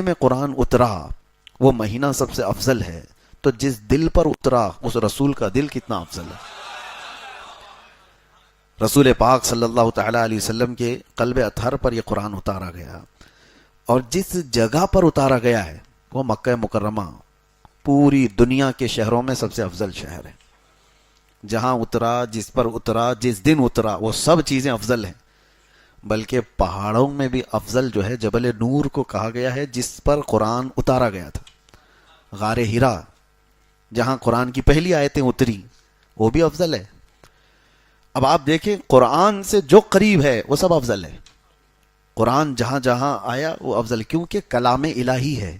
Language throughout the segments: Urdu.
میں قرآن اترا وہ مہینہ سب سے افضل ہے، تو جس دل پر اترا اس رسول کا دل کتنا افضل ہے۔ رسول پاک صلی اللہ تعالی علیہ وسلم کے قلب اطہر پر یہ قرآن اتارا گیا، اور جس جگہ پر اتارا گیا ہے وہ مکہ مکرمہ پوری دنیا کے شہروں میں سب سے افضل شہر ہے۔ جہاں اترا، جس پر اترا، جس دن اترا، وہ سب چیزیں افضل ہیں۔ بلکہ پہاڑوں میں بھی افضل جو ہے جبل نور کو کہا گیا ہے، جس پر قرآن اتارا گیا تھا۔ غار ہرا جہاں قرآن کی پہلی آیتیں اتری وہ بھی افضل ہے۔ اب آپ دیکھیں قرآن سے جو قریب ہے وہ سب افضل ہے۔ قرآن جہاں جہاں آیا وہ افضل، کیونکہ کلام الہی ہے۔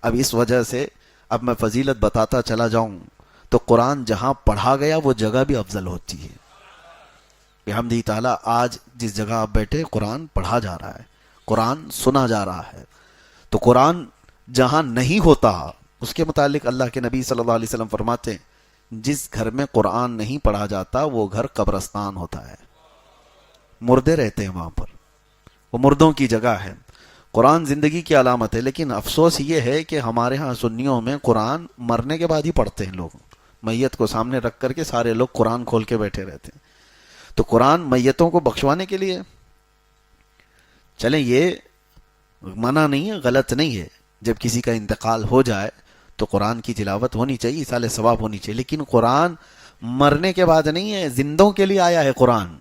اب اس وجہ سے اب میں فضیلت بتاتا چلا جاؤں تو قرآن جہاں پڑھا گیا وہ جگہ بھی افضل ہوتی ہے۔ بحمدہ تعالیٰ آج جس جگہ آپ بیٹھے قرآن پڑھا جا رہا ہے، قرآن سنا جا رہا ہے، تو قرآن جہاں نہیں ہوتا اس کے متعلق اللہ کے نبی صلی اللہ علیہ وسلم فرماتے ہیں جس گھر میں قرآن نہیں پڑھا جاتا وہ گھر قبرستان ہوتا ہے، مردے رہتے ہیں وہاں پر، وہ مردوں کی جگہ ہے۔ قرآن زندگی کی علامت ہے، لیکن افسوس یہ ہے کہ ہمارے ہاں سنیوں میں قرآن مرنے کے بعد ہی پڑھتے ہیں لوگ، میت کو سامنے رکھ کر کے سارے لوگ قرآن کھول کے بیٹھے رہتے ہیں۔ تو قرآن میتوں کو بخشوانے کے لیے، چلیں یہ منع نہیں ہے، غلط نہیں ہے، جب کسی کا انتقال ہو جائے تو قرآن کی تلاوت ہونی چاہیے، ایصال ثواب ہونی چاہیے، لیکن قرآن مرنے کے بعد نہیں ہے، زندوں کے لیے آیا ہے قرآن۔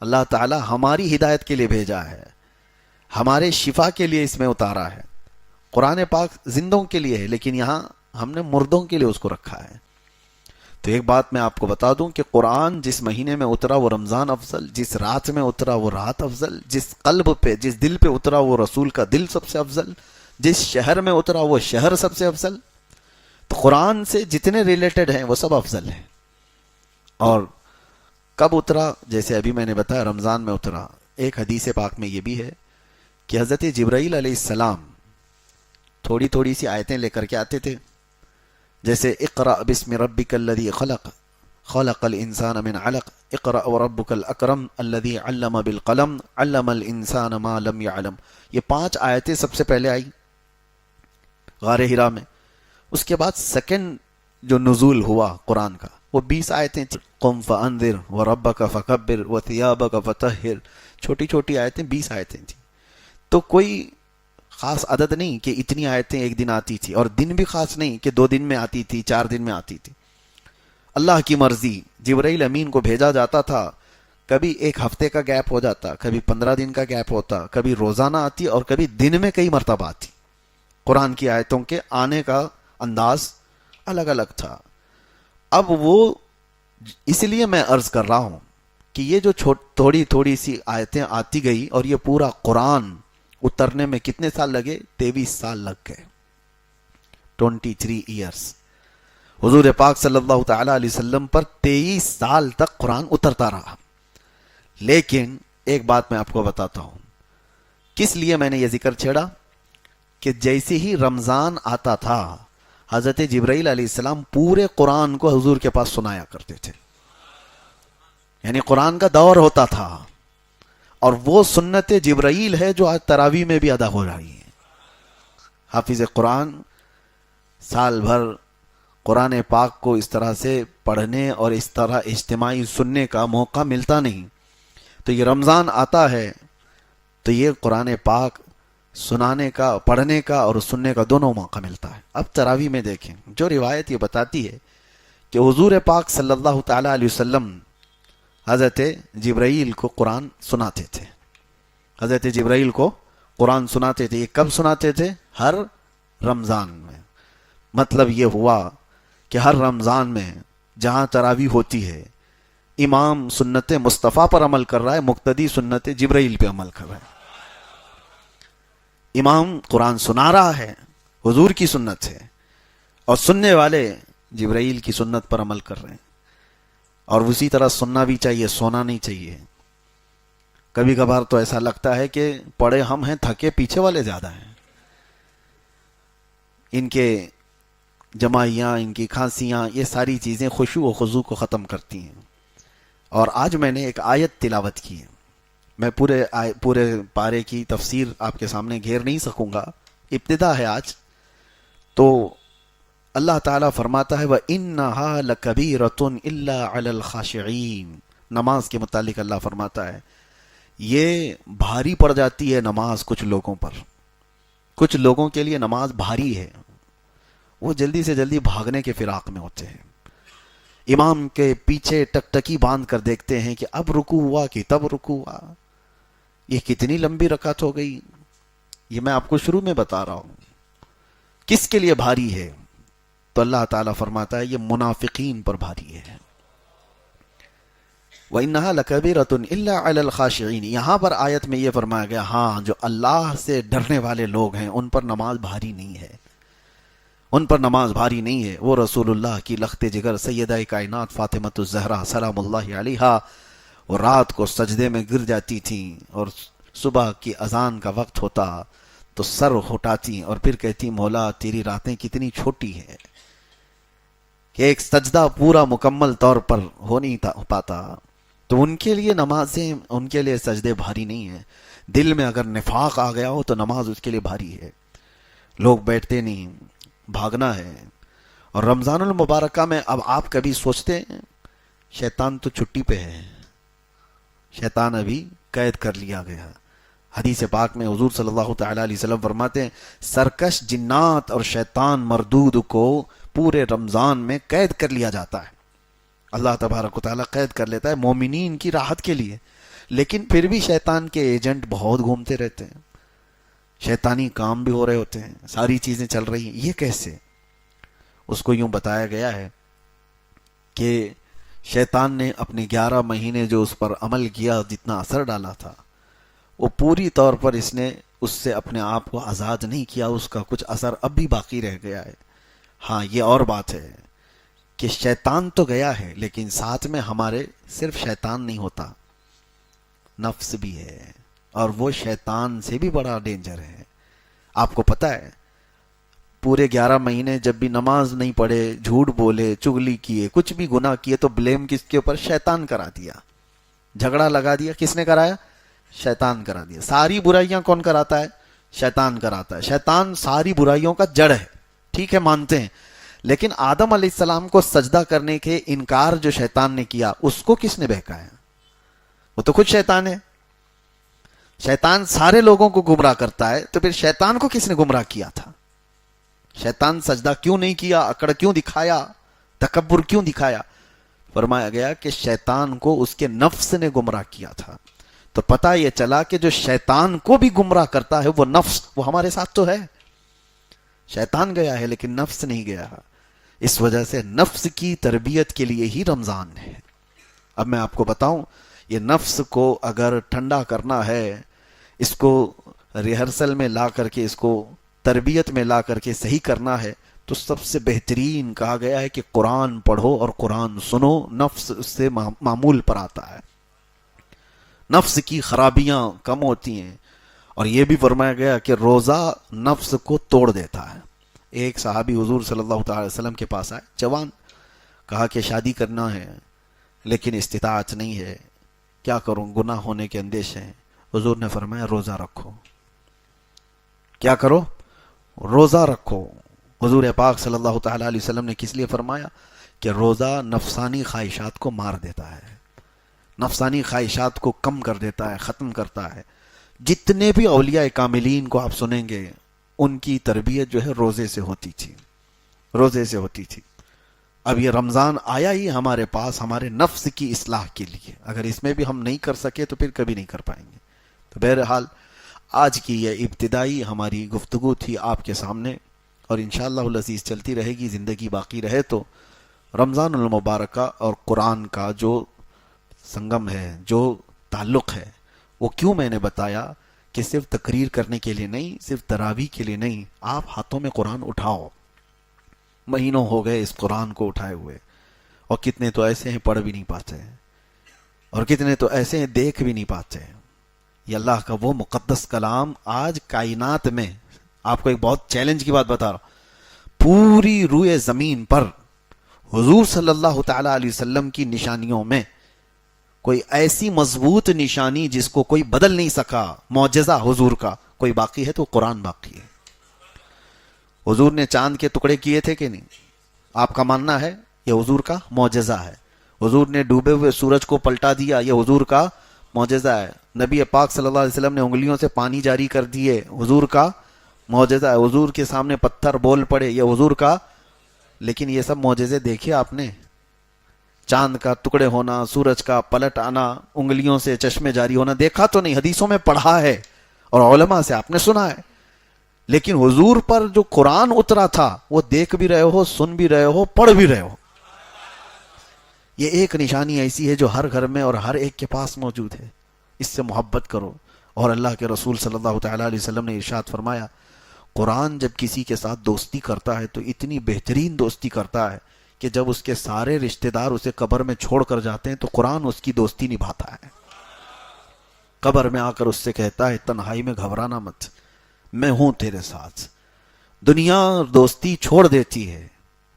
اللہ تعالی ہماری ہدایت کے لیے بھیجا ہے، ہمارے شفا کے لیے اس میں اتارا ہے۔ قرآن پاک زندوں کے لیے ہے، لیکن یہاں ہم نے مردوں کے لیے اس کو رکھا ہے۔ تو ایک بات میں آپ کو بتا دوں کہ قرآن جس مہینے میں اترا وہ رمضان افضل، جس رات میں اترا وہ رات افضل، جس قلب پہ جس دل پہ اترا وہ رسول کا دل سب سے افضل، جس شہر میں اترا وہ شہر سب سے افضل۔ تو قرآن سے جتنے ریلیٹڈ ہیں وہ سب افضل ہیں۔ اور کب اترا؟ جیسے ابھی میں نے بتایا رمضان میں اترا۔ ایک حدیث پاک میں یہ بھی ہے کہ حضرت جبرائیل علیہ السلام تھوڑی تھوڑی سی آیتیں لے کر کے آتے تھے، جیسے اقرأ بسم ربک الذی خلق خلق الانسان من علق اقرأ وربک الاکرم الذی علم بالقلم علم الانسان ما لم يعلم۔ یہ 5 آیتیں سب سے پہلے آئی غار ہرا میں۔ اس کے بعد سیکنڈ جو نزول ہوا قرآن کا وہ 20 آیتیں تھیں، قم فانذر وربک فکبر وثیابک فطہر، چھوٹی چھوٹی آیتیں 20 آیتیں تھیں۔ تو کوئی خاص عدد نہیں کہ اتنی آیتیں ایک دن آتی تھی، اور دن بھی خاص نہیں کہ 2 دن میں آتی تھی، 4 دن میں آتی تھی۔ اللہ کی مرضی، جبرائیل امین کو بھیجا جاتا تھا، کبھی 1 ہفتے کا گیپ ہو جاتا، کبھی 15 دن کا گیپ ہوتا، کبھی روزانہ آتی اور کبھی دن میں کئی مرتبہ آتی۔ قرآن کی آیتوں کے آنے کا انداز الگ الگ تھا۔ اب وہ اس لیے میں عرض کر رہا ہوں کہ یہ جو تھوڑی تھوڑی سی آیتیں آتی گئی اور یہ پورا قرآن اترنے میں کتنے سال لگے؟ 23 سال لگ گئے، 23 ایئرس۔ حضور پاک صلی اللہ تعالی علیہ وسلم پر 23 سال تک قرآن اترتا رہا۔ لیکن ایک بات میں آپ کو بتاتا ہوں، کس لیے میں نے یہ ذکر چھیڑا کہ جیسے ہی رمضان آتا تھا حضرت جبرائیل علیہ السلام پورے قرآن کو حضور کے پاس سنایا کرتے تھے، یعنی قرآن کا دور ہوتا تھا، اور وہ سنت جبرائیل ہے جو آج تراویح میں بھی ادا ہو رہی ہے۔ حافظ قرآن سال بھر قرآن پاک کو اس طرح سے پڑھنے اور اس طرح اجتماعی سننے کا موقع ملتا نہیں، تو یہ رمضان آتا ہے تو یہ قرآن پاک سنانے کا، پڑھنے کا اور سننے کا دونوں موقع ملتا ہے۔ اب تراویح میں دیکھیں، جو روایت یہ بتاتی ہے کہ حضور پاک صلی اللہ تعالی علیہ وسلم حضرت جبرائیل کو قرآن سناتے تھے، حضرت جبرائیل کو قرآن سناتے تھے۔ یہ کب سناتے تھے؟ ہر رمضان میں۔ مطلب یہ ہوا کہ ہر رمضان میں جہاں تراویح ہوتی ہے امام سنت مصطفیٰ پر عمل کر رہا ہے، مقتدی سنت جبرائیل پہ عمل کر رہا ہے۔ امام قرآن سنا رہا ہے، حضور کی سنت ہے، اور سننے والے جبرائیل کی سنت پر عمل کر رہے ہیں۔ اور اسی طرح سننا بھی چاہیے، سونا نہیں چاہیے۔ کبھی کبھار تو ایسا لگتا ہے کہ پڑھے ہم ہیں، تھکے پیچھے والے زیادہ ہیں۔ ان کے جمائیاں، ان کی کھانسیاں، یہ ساری چیزیں خشوع و خضوع کو ختم کرتی ہیں۔ اور آج میں نے ایک آیت تلاوت کی ہے، میں پورے پارے کی تفسیر آپ کے سامنے گھیر نہیں سکوں گا، ابتدا ہے آج. تو اللہ تعالیٰ فرماتا ہے وَإِنَّهَا لَكَبِيرَةٌ إِلَّا عَلَى الْخَاشِعِينَ. نماز کے متعلق اللہ فرماتا ہے یہ بھاری پڑ جاتی ہے نماز کچھ لوگوں پر. کچھ لوگوں کے لیے نماز بھاری ہے، وہ جلدی سے جلدی بھاگنے کے فراق میں ہوتے ہیں، امام کے پیچھے ٹکٹکی باندھ کر دیکھتے ہیں کہ اب رکوع ہوا کہ تب رکوع ہوا، یہ کتنی لمبی رکعت ہو گئی. یہ میں آپ کو شروع میں بتا رہا ہوں کس کے لیے بھاری ہے. تو اللہ تعالیٰ فرماتا ہے یہ منافقین پر بھاری ہے. وَإِنَّهَا لَكَبِيرَةٌ إِلَّا عَلَى الْخَاشِعِينَ. یہاں پر آیت میں یہ فرمایا گیا ہاں جو اللہ سے ڈرنے والے لوگ ہیں ان پر نماز بھاری نہیں ہے، ان پر نماز بھاری نہیں ہے. وہ رسول اللہ کی لخت جگر سیدہ کائنات فاطمۃ الزہرا سلام اللہ علیہا وہ رات کو سجدے میں گر جاتی تھیں اور صبح کی اذان کا وقت ہوتا تو سر اٹھاتی اور پھر کہتی مولا تیری راتیں کتنی چھوٹی ہے کہ ایک سجدہ پورا مکمل طور پر ہو نہیں پاتا. تو ان کے لیے نمازیں، ان کے لیے سجدے بھاری نہیں ہیں. دل میں اگر نفاق آ گیا ہو تو نماز اس کے لیے بھاری ہے. لوگ بیٹھتے نہیں، بھاگنا ہے. اور رمضان المبارکہ میں اب آپ کبھی سوچتے ہیں شیطان تو چھٹی پہ ہے، شیطان ابھی قید کر لیا گیا. حدیث پاک میں حضور صلی اللہ تعالی علیہ وسلم فرماتے ہیں سرکش جنات اور شیطان مردود کو پورے رمضان میں قید کر لیا جاتا ہے. اللہ تبارک و تعالیٰ قید کر لیتا ہے مومنین کی راحت کے لیے، لیکن پھر بھی شیطان کے ایجنٹ بہت گھومتے رہتے ہیں، شیطانی کام بھی ہو رہے ہوتے ہیں، ساری چیزیں چل رہی ہیں. یہ کیسے؟ اس کو یوں بتایا گیا ہے کہ شیطان نے اپنے 11 مہینے جو اس پر عمل کیا، جتنا اثر ڈالا تھا، وہ پوری طور پر اس نے اس سے اپنے آپ کو آزاد نہیں کیا. اس کا کچھ اثر اب بھی باقی رہ گیا ہے. ہاں یہ اور بات ہے کہ شیطان تو گیا ہے لیکن ساتھ میں ہمارے صرف شیطان نہیں ہوتا، نفس بھی ہے، اور وہ شیطان سے بھی بڑا ڈینجر ہے. آپ کو پتہ ہے پورے 11 مہینے جب بھی نماز نہیں پڑھے، جھوٹ بولے، چغلی کیے، کچھ بھی گناہ کیے تو بلیم کس کے اوپر؟ شیطان کرا دیا. جھگڑا لگا دیا، کس نے کرایا؟ شیطان کرا دیا. ساری برائیاں کون کراتا ہے؟ شیطان کراتا ہے. شیطان ساری برائیوں کا جڑ ہے، ٹھیک ہے مانتے ہیں. لیکن آدم علیہ السلام کو سجدہ کرنے کے انکار جو شیطان نے کیا اس کو کس نے بہکایا؟ وہ تو خود شیطان ہے. شیطان سارے لوگوں کو گمراہ کرتا ہے، تو پھر شیطان کو کس نے گمراہ کیا تھا؟ شیطان سجدہ کیوں نہیں کیا؟ اکڑ کیوں دکھایا؟ تکبر کیوں دکھایا؟ فرمایا گیا کہ شیطان کو اس کے نفس نے گمراہ کیا تھا. تو پتہ یہ چلا کہ جو شیطان کو بھی گمراہ کرتا ہے وہ نفس، وہ ہمارے ساتھ تو ہے. شیطان گیا ہے لیکن نفس نہیں گیا. اس وجہ سے نفس کی تربیت کے لیے ہی رمضان ہے. اب میں آپ کو بتاؤں، یہ نفس کو اگر ٹھنڈا کرنا ہے، اس کو ریہرسل میں لا کر کے، اس کو تربیت میں لا کر کے صحیح کرنا ہے، تو سب سے بہترین کہا گیا ہے کہ قرآن پڑھو اور قرآن سنو. نفس اس سے معمول پر آتا ہے، نفس کی خرابیاں کم ہوتی ہیں. اور یہ بھی فرمایا گیا کہ روزہ نفس کو توڑ دیتا ہے. ایک صحابی حضور صلی اللہ تعالی وسلم کے پاس آئے، جوان، کہا کہ شادی کرنا ہے لیکن استطاعت نہیں ہے، کیا کروں؟ گناہ ہونے کے اندیشے ہیں. حضور نے فرمایا روزہ رکھو. کیا کرو؟ روزہ رکھو. حضور پاک صلی اللہ تعالی علیہ وسلم نے کس لیے فرمایا؟ کہ روزہ نفسانی خواہشات کو مار دیتا ہے، نفسانی خواہشات کو کم کر دیتا ہے، ختم کرتا ہے. جتنے بھی اولیاء کاملین کو آپ سنیں گے ان کی تربیت جو ہے روزے سے ہوتی تھی، روزے سے ہوتی تھی. اب یہ رمضان آیا ہی ہمارے پاس ہمارے نفس کی اصلاح کے لیے. اگر اس میں بھی ہم نہیں کر سکے تو پھر کبھی نہیں کر پائیں گے. تو بہرحال آج کی یہ ابتدائی ہماری گفتگو تھی آپ کے سامنے، اور انشاءاللہ العزیز چلتی رہے گی، زندگی باقی رہے تو. رمضان المبارکہ اور قرآن کا جو سنگم ہے، جو تعلق ہے، وہ کیوں میں نے بتایا کہ صرف تقریر کرنے کے لیے نہیں، صرف تراویح کے لیے نہیں. آپ ہاتھوں میں قرآن اٹھاؤ. مہینوں ہو گئے اس قرآن کو اٹھائے ہوئے، اور کتنے تو ایسے ہیں پڑھ بھی نہیں پاتے ہیں، اور کتنے تو ایسے ہیں دیکھ بھی نہیں پاتے ہیں. یہ اللہ کا وہ مقدس کلام آج کائنات میں، آپ کو ایک بہت چیلنج کی بات بتا رہا ہوں، پوری روئے زمین پر حضور صلی اللہ تعالی علیہ وسلم کی نشانیوں میں کوئی ایسی مضبوط نشانی جس کو کوئی بدل نہیں سکا، معجزہ حضور کا کوئی باقی ہے تو قرآن باقی ہے۔ حضور نے چاند کے ٹکڑے کیے تھے کہ نہیں؟ آپ کا ماننا ہے یہ حضور کا معجزہ ہے۔ حضور نے ڈوبے ہوئے سورج کو پلٹا دیا، یہ حضور کا معجزہ ہے۔ نبی پاک صلی اللہ علیہ وسلم نے انگلیوں سے پانی جاری کر دیے، حضور کا معجزہ ہے۔ حضور کے سامنے پتھر بول پڑے، یہ حضور کا۔ لیکن یہ سب معجزے دیکھے آپ نے؟ چاند کا ٹکڑے ہونا، سورج کا پلٹ آنا، انگلیوں سے چشمے جاری ہونا دیکھا تو نہیں، حدیثوں میں پڑھا ہے اور علماء سے آپ نے سنا ہے۔ لیکن حضور پر جو قرآن اترا تھا وہ دیکھ بھی رہے ہو، سن بھی رہے ہو، پڑھ بھی رہے ہو۔ یہ ایک نشانی ایسی ہے جو ہر گھر میں اور ہر ایک کے پاس موجود ہے۔ اس سے محبت کرو۔ اور اللہ کے رسول صلی اللہ تعالیٰ علیہ وسلم نے ارشاد فرمایا، قرآن جب کسی کے ساتھ دوستی کرتا ہے تو اتنی بہترین دوستی کرتا ہے کہ جب اس کے سارے رشتہ دار اسے قبر میں چھوڑ کر جاتے ہیں تو قرآن اس کی دوستی نبھاتا ہے۔ قبر میں آ کر اس سے کہتا ہے تنہائی میں گھبرانا مت، میں ہوں تیرے ساتھ۔ دنیا دوستی چھوڑ دیتی ہے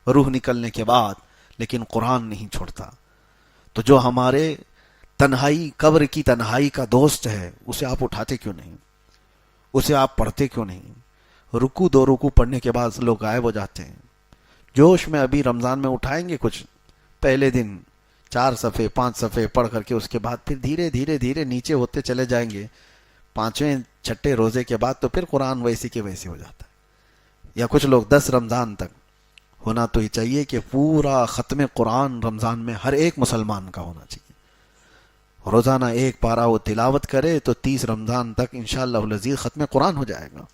روح نکلنے کے بعد، لیکن قرآن نہیں چھوڑتا۔ تو جو ہمارے تنہائی، قبر کی تنہائی کا دوست ہے، اسے آپ اٹھاتے کیوں نہیں؟ اسے آپ پڑھتے کیوں نہیں؟ رکو دو رکو پڑھنے کے بعد لوگ غائب ہو جاتے ہیں۔ جوش میں ابھی رمضان میں اٹھائیں گے کچھ، پہلے دن 4 صفحے 5 صفحے پڑھ کر کے اس کے بعد پھر دھیرے دھیرے دھیرے نیچے ہوتے چلے جائیں گے۔ 5ویں 6ٹھے روزے کے بعد تو پھر قرآن ویسے کے ویسے ہو جاتا ہے۔ یا کچھ لوگ 10 رمضان تک ہونا تو ہی چاہیے کہ پورا ختم قرآن رمضان میں ہر ایک مسلمان کا ہونا چاہیے۔ روزانہ ایک پارہ وہ تلاوت کرے تو 30 رمضان تک انشاءاللہ العزیز ختم قرآن ہو جائے گا۔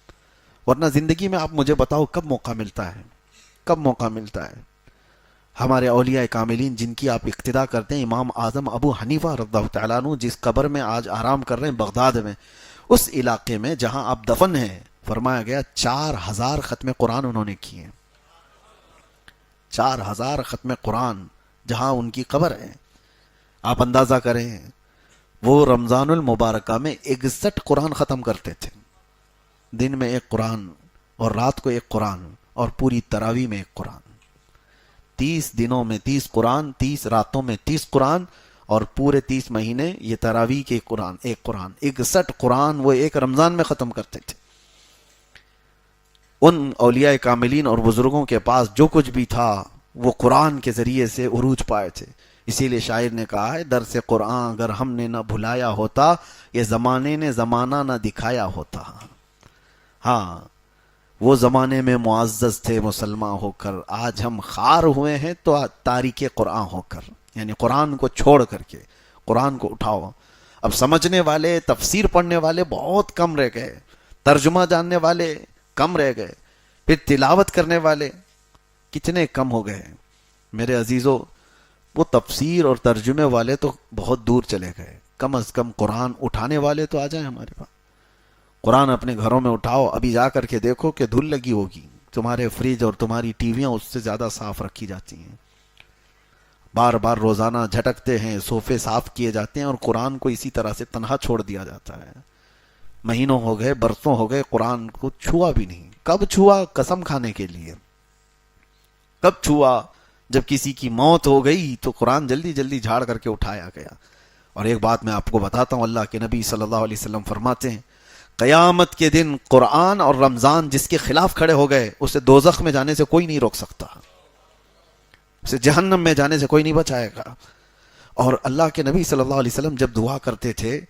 ورنہ زندگی میں آپ مجھے بتاؤ کب موقع ملتا ہے؟ کب موقع ملتا ہے؟ ہمارے اولیاء کاملین جن کی آپ اقتدا کرتے ہیں، امام اعظم ابو حنیفہ رضی اللہ تعالیٰ عنہ جس قبر میں آج آرام کر رہے ہیں بغداد میں، اس علاقے میں جہاں آپ دفن ہیں، فرمایا گیا 4000 ختم قرآن انہوں نے کیے ہیں۔ 4000 ختم قرآن جہاں ان کی قبر ہے۔ آپ اندازہ کریں، وہ رمضان المبارکہ میں 61 قرآن ختم کرتے تھے۔ دن میں 1 قرآن اور رات کو 1 قرآن اور پوری تراویح میں 1 قرآن۔ 30 دنوں میں 30 قرآن، 30 راتوں میں 30 قرآن اور پورے 30 مہینے یہ تراویح کے قرآن 1 قرآن، 61 قرآن وہ ایک رمضان میں ختم کرتے تھے۔ ان اولیاء کاملین اور بزرگوں کے پاس جو کچھ بھی تھا وہ قرآن کے ذریعے سے عروج پائے تھے۔ اسی لیے شاعر نے کہا ہے، درس قرآن اگر ہم نے نہ بھلایا ہوتا، یہ زمانے نے زمانہ نہ دکھایا ہوتا۔ ہاں، وہ زمانے میں معزز تھے مسلمان ہو کر، آج ہم خار ہوئے ہیں تو تاریک قرآن ہو کر، یعنی قرآن کو چھوڑ کر کے قرآن کو اٹھاؤ۔ اب سمجھنے والے، تفسیر پڑھنے والے بہت کم رہ گئے، ترجمہ جاننے والے کم رہ گئے، پھر تلاوت کرنے والے کتنے کم ہو گئے۔ میرے عزیزو، وہ تفسیر اور ترجمے والے تو بہت دور چلے گئے، کم از کم قرآن اٹھانے والے تو آ جائیں ہمارے پاس۔ قرآن اپنے گھروں میں اٹھاؤ، ابھی جا کر کے دیکھو کہ دھول لگی ہوگی، تمہارے فریج اور تمہاری ٹی ویاں اس سے زیادہ صاف رکھی جاتی ہیں، بار بار روزانہ جھٹکتے ہیں، صوفے صاف کیے جاتے ہیں، اور قرآن کو اسی طرح سے تنہا چھوڑ دیا جاتا ہے۔ مہینوں ہو گئے، برسوں ہو گئے، قرآن کو چھوا بھی نہیں۔ کب چھوا؟ قسم کھانے کے لیے۔ کب چھوا؟ جب کسی کی موت ہو گئی تو قرآن جلدی جلدی جھاڑ کر کے اٹھایا گیا۔ اور ایک بات میں آپ کو بتاتا ہوں، اللہ کے نبی صلی اللہ علیہ وسلم فرماتے ہیں، قیامت کے دن قرآن اور رمضان جس کے خلاف کھڑے ہو گئے، اسے دوزخ میں جانے سے کوئی نہیں روک سکتا، اسے جہنم میں جانے سے کوئی نہیں بچائے گا۔ اور اللہ کے نبی صلی اللہ علیہ وسلم جب دعا کرتے تھے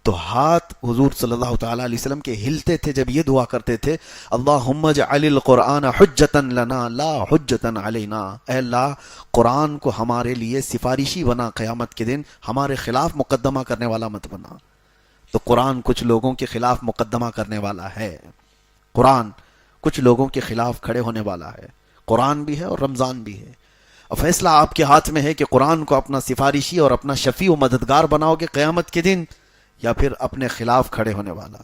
تو ہاتھ حضور صلی اللہ تعالیٰ علیہ وسلم کے ہلتے تھے جب یہ دعا کرتے تھے، اللہم اجعل القرآن حجتا لنا لا حجتا علینا، اے اللہ قرآن کو ہمارے لیے سفارشی بنا، قیامت کے دن ہمارے خلاف مقدمہ کرنے والا مت بنا۔ تو قرآن کچھ لوگوں کے خلاف مقدمہ کرنے والا ہے، قرآن کچھ لوگوں کے خلاف کھڑے ہونے والا ہے، قرآن بھی ہے اور رمضان بھی ہے۔ اور فیصلہ آپ کے ہاتھ میں ہے کہ قرآن کو اپنا سفارشی اور اپنا شفیع و مددگار بناؤ گے قیامت کے دن، یا پھر اپنے خلاف کھڑے ہونے والا۔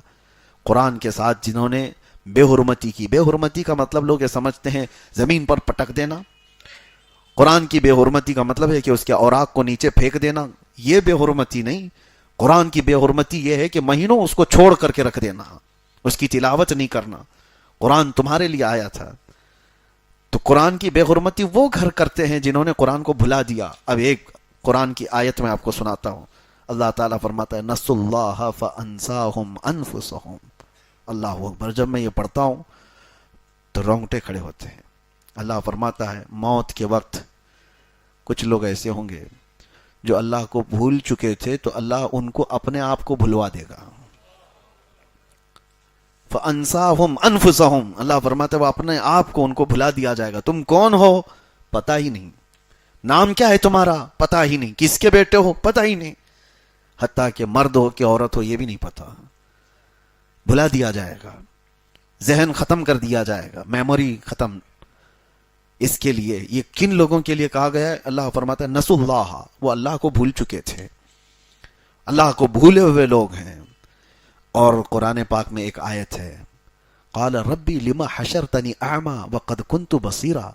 قرآن کے ساتھ جنہوں نے بے حرمتی کی، بے حرمتی کا مطلب لوگ یہ سمجھتے ہیں زمین پر پٹک دینا، قرآن کی بے حرمتی کا مطلب ہے کہ اس کے اوراق کو نیچے پھینک دینا، یہ بے حرمتی نہیں۔ قرآن کی بے حرمتی یہ ہے کہ مہینوں اس کو چھوڑ کر کے رکھ دینا، اس کی تلاوت نہیں کرنا۔ قرآن تمہارے لیے آیا تھا۔ تو قرآن کی بے حرمتی وہ گھر کرتے ہیں جنہوں نے قرآن کو بھلا دیا۔ اب ایک قرآن کی آیت میں آپ کو سناتا ہوں، اللہ تعالیٰ فرماتا ہے نسوا اللہ فانساہم انفسہم. اللہ اکبر. جب میں یہ پڑھتا ہوں تو رونگٹے کھڑے ہوتے ہیں. اللہ فرماتا ہے موت کے وقت کچھ لوگ ایسے ہوں گے جو اللہ کو بھول چکے تھے تو اللہ ان کو اپنے آپ کو بھلوا دے گا. فَأَنْسَاهُمْ أَنفُسَهُمْ. اللہ فرماتا ہے وہ اپنے آپ کو ان کو بھلا دیا جائے گا. تم کون ہو پتہ ہی نہیں, نام کیا ہے تمہارا پتہ ہی نہیں, کس کے بیٹے ہو پتہ ہی نہیں, حتیٰ کہ مرد ہو کہ عورت ہو یہ بھی نہیں پتہ. بھلا دیا جائے گا, ذہن ختم کر دیا جائے گا, میموری ختم. اس کے لیے یہ کن لوگوں کے لیے کہا گیا ہے؟ اللہ فرماتا ہے نسوا اللہ, وہ اللہ کو بھول چکے تھے, اللہ کو بھولے ہوئے لوگ ہیں. اور قرآن پاک میں ایک آیت ہے قال ربی لما حشرتنی اعما وقد کنت بصیرا.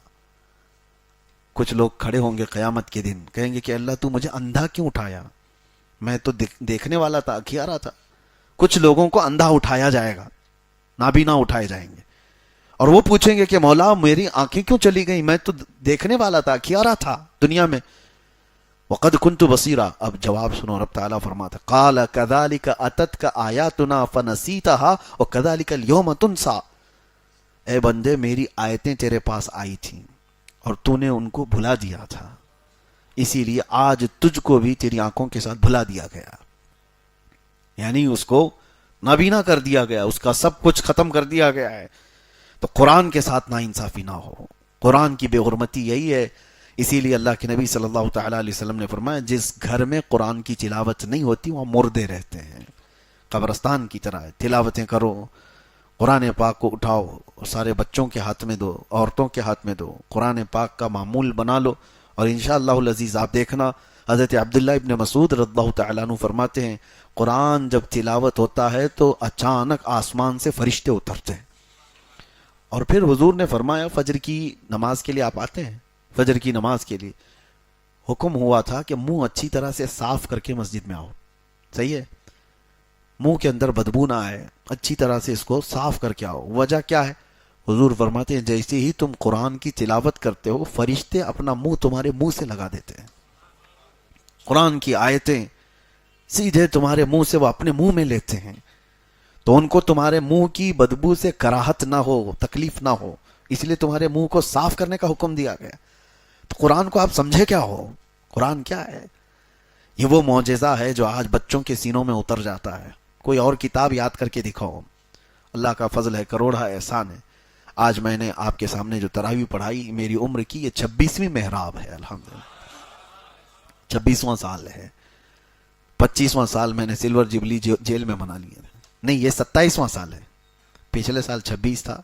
کچھ لوگ کھڑے ہوں گے قیامت کے دن, کہیں گے کہ اللہ تو مجھے اندھا کیوں اٹھایا, میں تو دیکھنے والا تھا, اکھیارا تھا. کچھ لوگوں کو اندھا اٹھایا جائے گا, نابینا اٹھائے جائیں گے, اور وہ پوچھیں گے کہ مولا میری آنکھیں کیوں چلی گئیں, میں تو دیکھنے والا تھا, اکھیارا تھا دنیا میں. وقد كنت بصیرا. اب جواب سنو, رب تعالیٰ فرماتا قال كذلك اتتك آیاتنا فنسیتها وكذلك اليوم تنسى. اے بندے میری آیتیں تیرے پاس آئی تھیں اور تو نے ان کو بھلا دیا تھا, اسی لیے آج تجھ کو بھی تیری آنکھوں کے ساتھ بھلا دیا گیا. یعنی اس کو نابینا کر دیا گیا, اس کا سب کچھ ختم کر دیا گیا ہے. تو قرآن کے ساتھ ناانصافی نہ ہو, قرآن کی بے حرمتی یہی ہے. اسی لیے اللہ کے نبی صلی اللہ تعالیٰ علیہ وسلم نے فرمایا جس گھر میں قرآن کی تلاوت نہیں ہوتی وہاں مردے رہتے ہیں, قبرستان کی طرح. تلاوتیں کرو, قرآن پاک کو اٹھاؤ, سارے بچوں کے ہاتھ میں دو, عورتوں کے ہاتھ میں دو, قرآن پاک کا معمول بنا لو. اور انشاءاللہ العزیز آپ دیکھنا حضرت عبداللہ ابن مسعود رضی اللہ تعالیٰ عنہ فرماتے ہیں قرآن جب تلاوت ہوتا ہے تو اچانک آسمان سے فرشتے اترتے ہیں. اور پھر حضور نے فرمایا فجر کی نماز کے لیے آپ آتے ہیں, فجر کی نماز کے لیے حکم ہوا تھا کہ منہ اچھی طرح سے صاف کر کے مسجد میں آؤ. صحیح ہے, منہ کے اندر بدبو نہ آئے, اچھی طرح سے اس کو صاف کر کے آؤ. وجہ کیا ہے؟ حضور فرماتے ہیں جیسے ہی تم قرآن کی تلاوت کرتے ہو فرشتے اپنا منہ تمہارے منہ سے لگا دیتے ہیں. قرآن کی آیتیں سیدھے تمہارے منہ سے وہ اپنے منہ میں لیتے ہیں, تو ان کو تمہارے منہ کی بدبو سے کراہت نہ ہو, تکلیف نہ ہو, اس لیے تمہارے منہ کو صاف کرنے کا حکم دیا گیا. تو قرآن کو آپ سمجھے کیا ہو, قرآن کیا ہے؟ یہ وہ معجزہ ہے جو آج بچوں کے سینوں میں اتر جاتا ہے. کوئی اور کتاب یاد کر کے دکھاؤ, اللہ کا فضل ہے, کروڑا احسان ہے. آج میں نے آپ کے سامنے جو تراویح پڑھائی میری عمر کی یہ 26ویں محراب ہے, الحمدللہ 26واں سال ہے. 25واں سال میں نے سلور جبلی جیل میں منا لیا, نہیں یہ 27واں سال ہے, پچھلے سال 26 تھا.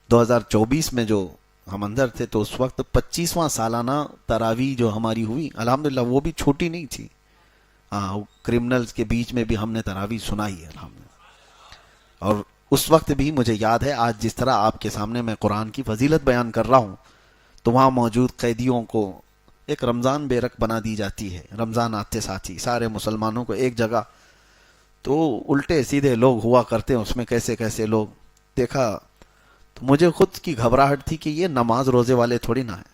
2024 میں جو ہم اندر تھے تو اس وقت 25واں سالانہ تراویح جو ہماری ہوئی الحمدللہ وہ بھی چھوٹی نہیں تھی. ہاں, کرمنلز کے بیچ میں بھی ہم نے تراویح سنائی ہے الحمدللہ. اور اس وقت بھی مجھے یاد ہے آج جس طرح آپ کے سامنے میں قرآن کی فضیلت بیان کر رہا ہوں تو وہاں موجود قیدیوں کو ایک رمضان بیرک بنا دی جاتی ہے. رمضان آتے ساتھ ہی سارے مسلمانوں کو ایک جگہ, تو الٹے سیدھے لوگ ہوا کرتے ہیں اس میں, کیسے کیسے لوگ دیکھا تو مجھے خود کی گھبراہٹ تھی کہ یہ نماز روزے والے تھوڑی نہ ہیں,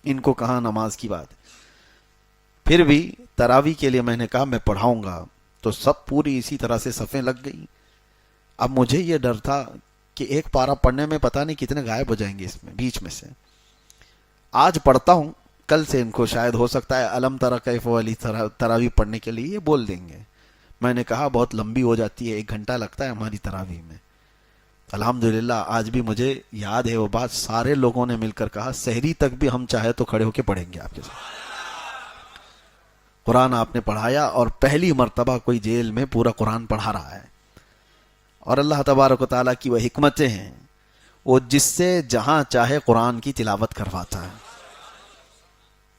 ان کو کہاں نماز کی بات. پھر بھی تراویح کے لیے میں نے کہا میں پڑھاؤں گا, تو سب پوری اسی طرح سے صفیں لگ گئی. اب مجھے یہ ڈر تھا کہ ایک پارہ پڑھنے میں پتہ نہیں کتنے غائب ہو جائیں گے اس میں بیچ میں سے. آج پڑھتا ہوں, کل سے ان کو شاید ہو سکتا ہے علم تری کیف والی تراویح پڑھنے کے لیے یہ بول دیں گے. میں نے کہا بہت لمبی ہو جاتی ہے, 1 گھنٹہ لگتا ہے ہماری تراویح میں. الحمدللہ آج بھی مجھے یاد ہے وہ بات, سارے لوگوں نے مل کر کہا سحری تک بھی ہم چاہے تو کھڑے ہو کے پڑھیں گے آپ کے ساتھ. قرآن آپ نے پڑھایا اور پہلی مرتبہ کوئی جیل میں پورا قرآن پڑھا رہا ہے. اور اللہ تبارک و تعالیٰ کی وہ حکمتیں ہیں, وہ جس سے جہاں چاہے قرآن کی تلاوت کرواتا ہے,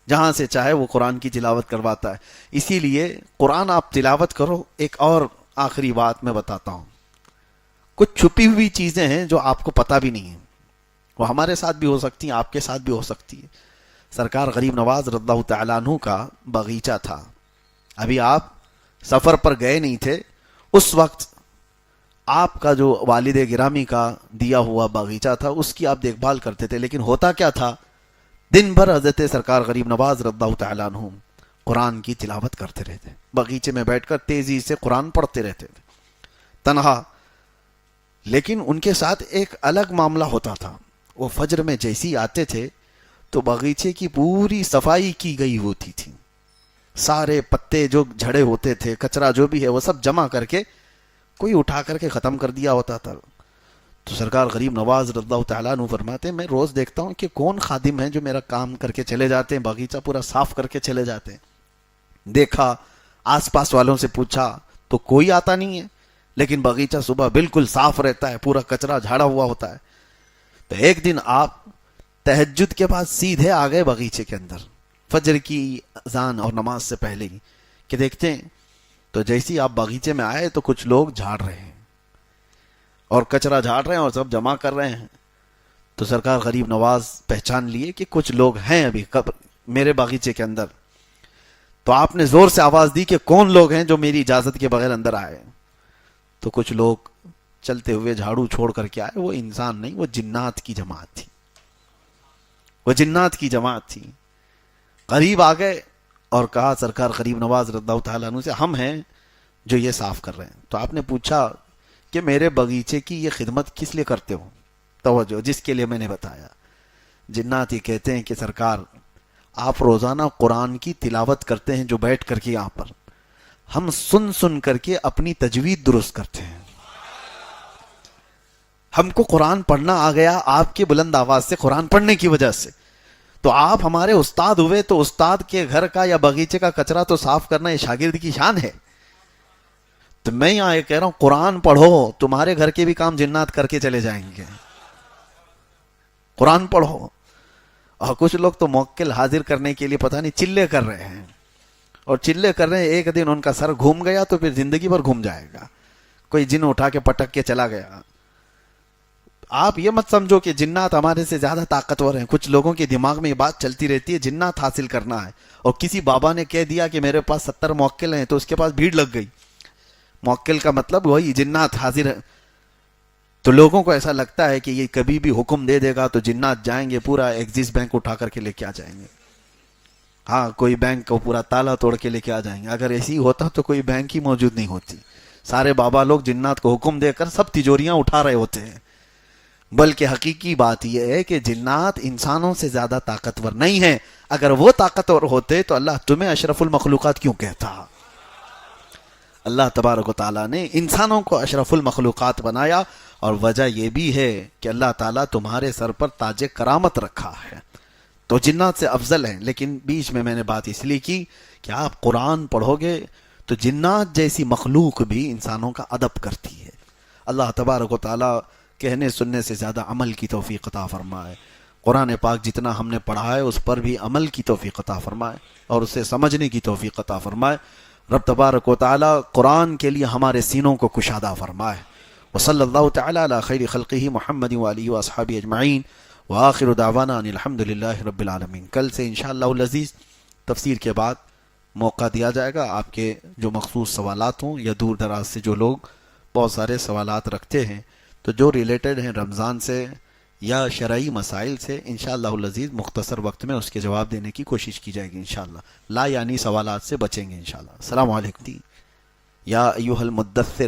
جہاں سے چاہے وہ قرآن کی تلاوت کرواتا ہے. اسی لیے قرآن آپ تلاوت کرو. ایک اور آخری بات میں بتاتا ہوں, کچھ چھپی ہوئی چیزیں ہیں جو آپ کو پتہ بھی نہیں ہیں, وہ ہمارے ساتھ بھی ہو سکتی ہیں, آپ کے ساتھ بھی ہو سکتی ہے. سرکار غریب نواز رضی اللہ تعالیٰ عنہ کا باغیچہ تھا. ابھی آپ سفر پر گئے نہیں تھے, اس وقت آپ کا جو والد گرامی کا دیا ہوا باغیچہ تھا اس کی آپ دیکھ بھال کرتے تھے. لیکن ہوتا کیا تھا, دن بھر حضرت سرکار غریب نواز رضی اللہ تعالیٰ عنہ قرآن کی تلاوت کرتے رہتے، باغیچے میں بیٹھ کر تیزی سے قرآن پڑھتے رہتے تھے تنہا. لیکن ان کے ساتھ ایک الگ معاملہ ہوتا تھا. وہ فجر میں جیسی آتے تھے تو باغیچے کی پوری صفائی کی گئی ہوتی تھی. سارے پتے جو جھڑے ہوتے تھے، کچرا جو بھی ہے، وہ سب جمع کر کے کوئی اٹھا کر کے ختم کر دیا ہوتا تھا. تو سرکار غریب نواز رضی اللہ تعالیٰ عنہ فرماتے ہیں میں روز دیکھتا ہوں کہ کون خادم ہیں جو میرا کام کر کے چلے جاتے ہیں، باغیچہ پورا صاف کر کے چلے جاتے ہیں. دیکھا، آس پاس والوں سے پوچھا تو کوئی آتا نہیں ہے، لیکن باغیچہ صبح بالکل صاف رہتا ہے، پورا کچرا جھاڑا ہوا ہوتا ہے. تو ایک دن آپ تہجد کے بعد سیدھے آ گئے باغیچے کے اندر، فجر کی اذان اور نماز سے پہلے ہی، کہ دیکھتے ہیں تو جیسی آپ باغیچے میں آئے تو کچھ لوگ جھاڑ رہے ہیں اور کچرا جھاڑ رہے ہیں اور سب جمع کر رہے ہیں. تو سرکار غریب نواز پہچان لیے کہ کچھ لوگ ہیں ابھی میرے باغیچے کے اندر. تو آپ نے زور سے آواز دی کہ کون لوگ ہیں جو میری اجازت کے بغیر اندر آئے. تو کچھ لوگ چلتے ہوئے جھاڑو چھوڑ کر کے آئے. وہ انسان نہیں، وہ جنات کی جماعت تھی، وہ جنات کی جماعت تھی. قریب آ گئے اور کہا سرکار غریب نواز رضی اللہ تعالیٰ عنہ سے ہم ہیں جو یہ صاف کر رہے ہیں. تو آپ نے پوچھا کہ میرے باغیچے کی یہ خدمت کس لیے کرتے ہو؟ توجہ، جس کے لیے میں نے بتایا. جنات یہ کہتے ہیں کہ سرکار آپ روزانہ قرآن کی تلاوت کرتے ہیں جو بیٹھ کر کے یہاں پر، ہم سن سن کر کے اپنی تجوید درست کرتے ہیں. ہم کو قرآن پڑھنا آ گیا آپ کی بلند آواز سے، قرآن پڑھنے کی وجہ سے. تو آپ ہمارے استاد ہوئے تو استاد کے گھر کا یا باغیچے کا کچرا تو صاف کرنا یہ شاگرد کی شان ہے. تو میں یہاں یہ کہہ رہا ہوں قرآن پڑھو، تمہارے گھر کے بھی کام جنات کر کے چلے جائیں گے. قرآن پڑھو. اور کچھ لوگ تو موکل حاضر کرنے کے لیے پتہ نہیں چلے کر رہے ہیں، اور چلے کر رہے ہیں، ایک دن ان کا سر گھوم گیا تو پھر زندگی بھر گھوم جائے گا. کوئی جن اٹھا کے پٹک کے چلا گیا. آپ یہ مت سمجھو کہ جنات ہمارے سے زیادہ طاقتور ہیں. کچھ لوگوں کے دماغ میں یہ بات چلتی رہتی ہے جنات حاصل کرنا ہے، اور کسی بابا نے کہہ دیا کہ میرے پاس 70 موکل ہیں تو اس کے پاس بھیڑ لگ گئی. موکل کا مطلب وہی جنات حاضر ہے. تو لوگوں کو ایسا لگتا ہے کہ یہ کبھی بھی حکم دے دے گا تو جنات جائیں گے پورا ایکسس بینک اٹھا کر کے لے کے آ جائیں گے. ہاں، کوئی بینک کو پورا تالا توڑ کے لے کے آ جائیں گے. اگر ایسی ہوتا تو کوئی بینک ہی موجود نہیں ہوتی. سارے بابا لوگ جنات کو حکم دے کر سب تجوریاں اٹھا رہے ہوتے ہیں. بلکہ حقیقی بات یہ ہے کہ جنات انسانوں سے زیادہ طاقتور نہیں ہیں. اگر وہ طاقتور ہوتے تو اللہ تمہیں اشرف المخلوقات کیوں کہتا؟ اللہ تبارک و تعالیٰ نے انسانوں کو اشرف المخلوقات بنایا، اور وجہ یہ بھی ہے کہ اللہ تعالیٰ تمہارے سر پر تاج کرامت رکھا ہے. تو جنات سے افضل ہیں. لیکن بیچ میں نے بات اس لیے کی کہ آپ قرآن پڑھو گے تو جنات جیسی مخلوق بھی انسانوں کا ادب کرتی ہے. اللہ تبارک و تعالیٰ کہنے سننے سے زیادہ عمل کی توفیق عطا فرمائے. قرآن پاک جتنا ہم نے پڑھا ہے اس پر بھی عمل کی توفیق عطا فرمائے اور اسے سمجھنے کی توفیق عطا فرمائے. رب تبارک و تعالی قرآن کے لیے ہمارے سینوں کو کشادہ فرمائے. وصلی اللہ تعالی علی خیر خلقہ محمد وآلہ واصحابہ اجمعین وآخر دعوانا ان الحمد للہ رب العالمین. کل سے انشاءاللہ العزیز تفسیر کے بعد موقع دیا جائے گا. آپ کے جو مخصوص سوالات ہوں یا دور دراز سے جو لوگ بہت سارے سوالات رکھتے ہیں تو جو ریلیٹڈ ہیں رمضان سے یا شرعی مسائل سے، انشاءاللہ العزیز مختصر وقت میں اس کے جواب دینے کی کوشش کی جائے گی انشاءاللہ. لا یعنی سوالات سے بچیں گے انشاءاللہ. السلام علیکم. یا ایھا المدثر